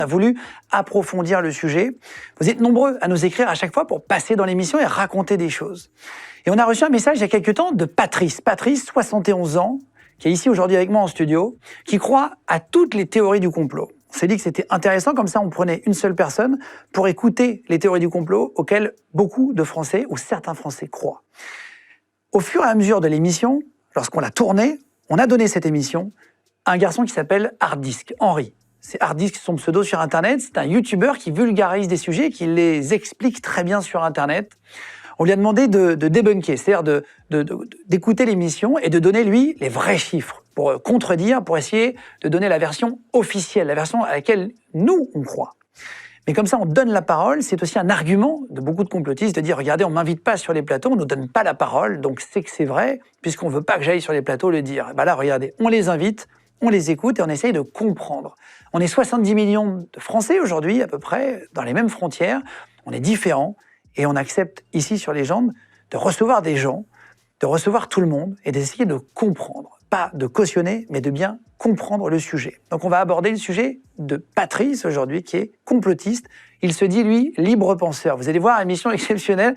On a voulu approfondir le sujet. Vous êtes nombreux à nous écrire à chaque fois pour passer dans l'émission et raconter des choses. Et on a reçu un message il y a quelques temps de Patrice. Patrice, 71 ans, qui est ici aujourd'hui avec moi en studio, qui croit à toutes les théories du complot. On s'est dit que c'était intéressant, comme ça on prenait une seule personne pour écouter les théories du complot auxquelles beaucoup de Français ou certains Français croient. Au fur et à mesure de l'émission, lorsqu'on l'a tournée, on a donné cette émission à un garçon qui s'appelle Harddisk, Henri. C'est Harddisk, son pseudo sur Internet. C'est un youtubeur qui vulgarise des sujets, qui les explique très bien sur Internet. On lui a demandé de débunker, c'est-à-dire d'écouter l'émission et de donner, lui, les vrais chiffres pour contredire, pour essayer de donner la version officielle, la version à laquelle nous, on croit. Mais comme ça, on donne la parole. C'est aussi un argument de beaucoup de complotistes de dire « Regardez, on ne m'invite pas sur les plateaux, on ne nous donne pas la parole, donc c'est que c'est vrai, puisqu'on ne veut pas que j'aille sur les plateaux le dire. » Ben là, regardez, on les invite, on les écoute et on essaye de comprendre. On est 70 millions de Français aujourd'hui, à peu près, dans les mêmes frontières. On est différents et on accepte ici sur Légende de recevoir des gens, de recevoir tout le monde et d'essayer de comprendre. Pas de cautionner, mais de bien comprendre le sujet. Donc on va aborder le sujet de Patrice aujourd'hui, qui est complotiste. Il se dit, lui, libre penseur. Vous allez voir une émission exceptionnelle.